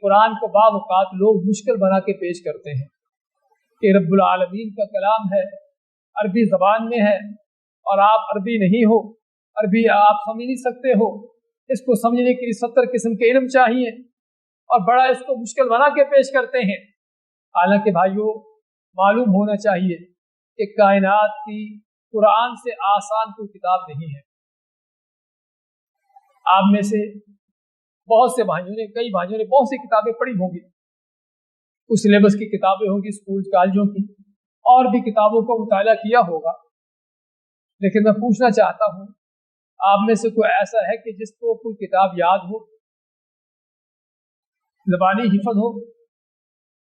قرآن کو بعض اوقات لوگ مشکل بنا کے پیش کرتے ہیں کہ رب العالمین کا کلام ہے، عربی زبان میں ہے اور آپ عربی نہیں ہو، عربی آپ سمجھ نہیں سکتے ہو، اس کو سمجھنے کے لیے 70 قسم کے علم چاہیے اور بڑا اس کو مشکل بنا کے پیش کرتے ہیں۔ حالانکہ بھائیوں معلوم ہونا چاہیے کہ کائنات کی قرآن سے آسان کوئی کتاب نہیں ہے۔ آپ میں سے بہت سے بھائیوں نے، کئی بھائیوں نے بہت سی کتابیں پڑھی ہوں گی، کچھ سلیبس کی کتابیں ہوں گی، اسکول کالجوں کی، اور بھی کتابوں کو مطالعہ کیا ہوگا، لیکن میں پوچھنا چاہتا ہوں آپ میں سے کوئی ایسا ہے کہ جس کو کوئی کتاب یاد ہو، زبانی حفظ ہو،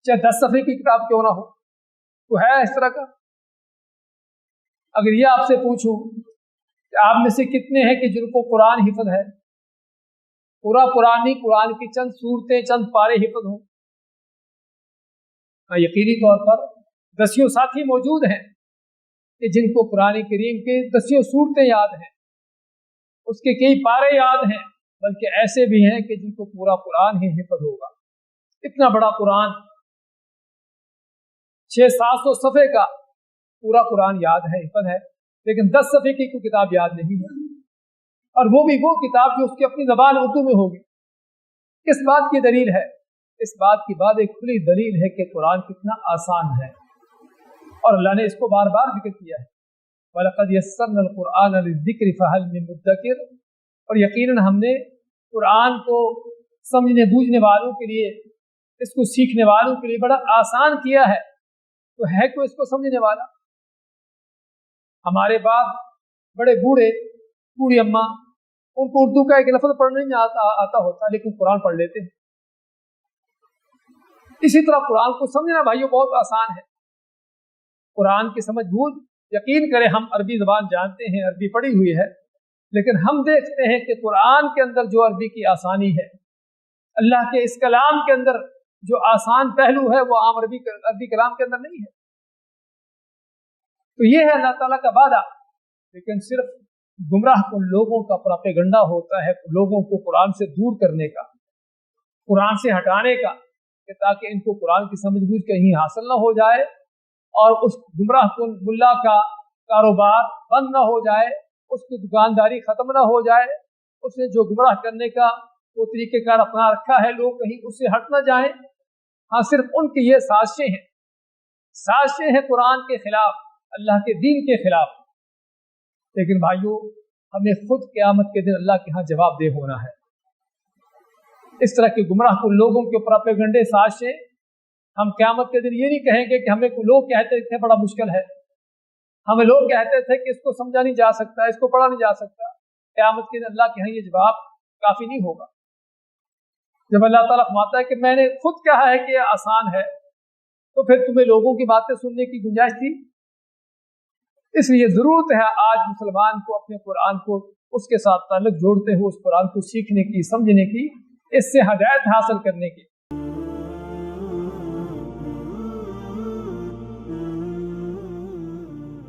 چاہے 10 صفحے کی کتاب کیوں نہ ہو؟ کوئی ہے اس طرح کا؟ اگر یہ آپ سے پوچھوں کہ آپ میں سے کتنے ہیں کہ جن کو قرآن حفظ ہے، پورا قرآن نہیں، قرآن کی چند سورتیں، چند پارے حفظ ہوں؟ یقینی طور پر دسیوں ساتھی موجود ہیں کہ جن کو قرآن کریم کے دسیوں سورتیں یاد ہیں، اس کے کئی پارے یاد ہیں، بلکہ ایسے بھی ہیں کہ جن کو پورا قرآن ہی حفظ ہوگا۔ اتنا بڑا قرآن، 600-700 صفحے کا پورا قرآن یاد ہے، حفظ ہے، لیکن 10 صفحے کی کوئی کتاب یاد نہیں ہے، اور وہ بھی وہ کتاب جو اس کی اپنی زبان اردو میں ہوگی۔ کس بات کی دلیل ہے؟ اس بات کی بات ایک کھلی دلیل ہے کہ قرآن کتنا آسان ہے، اور اللہ نے اس کو بار بار ذکر کیا ہے، وَلَقَدْ يَسَّرْنَا الْقُرْآنَ لِلذِّكْرِ فَهَلْ مِن مُدَّكِرٍ، اور یقیناً ہم نے قرآن کو سمجھنے بوجھنے والوں کے لیے، اس کو سیکھنے والوں کے لیے بڑا آسان کیا ہے، تو ہے کوئی اس کو سمجھنے والا؟ ہمارے باپ بڑے بوڑھے، بوڑھی اماں، ان کو اردو کا ایک لفظ پڑھنے نہیں آتا ہوتا، لیکن قرآن پڑھ لیتے ہیں۔ اسی طرح قرآن کو سمجھنا بھائیوں بہت آسان ہے۔ قرآن کی سمجھ بوجھ، یقین کریں ہم عربی زبان جانتے ہیں، عربی پڑھی ہوئی ہے، لیکن ہم دیکھتے ہیں کہ قرآن کے اندر جو عربی کی آسانی ہے، اللہ کے اس کلام کے اندر جو آسان پہلو ہے، وہ عام عربی کلام کے اندر نہیں ہے۔ تو یہ ہے اللہ تعالیٰ کا وعدہ، لیکن صرف گمراہ کن لوگوں کا پراپیگنڈا ہوتا ہے، لوگوں کو قرآن سے دور کرنے کا، قرآن سے ہٹانے کا، کہ تاکہ ان کو قرآن کی سمجھ بوجھ کہیں حاصل نہ ہو جائے اور اس گمراہ کن ملا کا کاروبار بند نہ ہو جائے، اس کی دکانداری ختم نہ ہو جائے، اس نے جو گمراہ کرنے کا وہ طریقہ کار اپنا رکھا ہے، لوگ کہیں اس سے ہٹ نہ جائیں۔ ہاں صرف ان کی یہ سازشیں ہیں قرآن کے خلاف، اللہ کے دین کے خلاف، لیکن بھائیوں ہمیں خود قیامت کے دن اللہ کے ہاں جواب دہ ہونا ہے۔ اس طرح کے گمراہ کو لوگوں کے پراپیگنڈے سازشیں، ہم قیامت کے دن یہ نہیں کہیں گے کہ ہمیں لوگ کہتے تھے بڑا مشکل ہے، ہمیں لوگ کہتے تھے کہ اس کو سمجھا نہیں جا سکتا، اس کو پڑھا نہیں جا سکتا۔ قیامت کے دن اللہ کے ہاں یہ جواب کافی نہیں ہوگا۔ جب اللہ تعالیٰ فرماتا ہے کہ میں نے خود کہا ہے کہ یہ آسان ہے، تو پھر تمہیں لوگوں کی باتیں سننے کی گنجائش تھی؟ اس لیے ضرورت ہے آج مسلمان کو اپنے قرآن کو اس کے ساتھ تعلق جوڑتے ہوئے اس قرآن کو سیکھنے کی، سمجھنے کی، اس سے ہدایت حاصل کرنے کی۔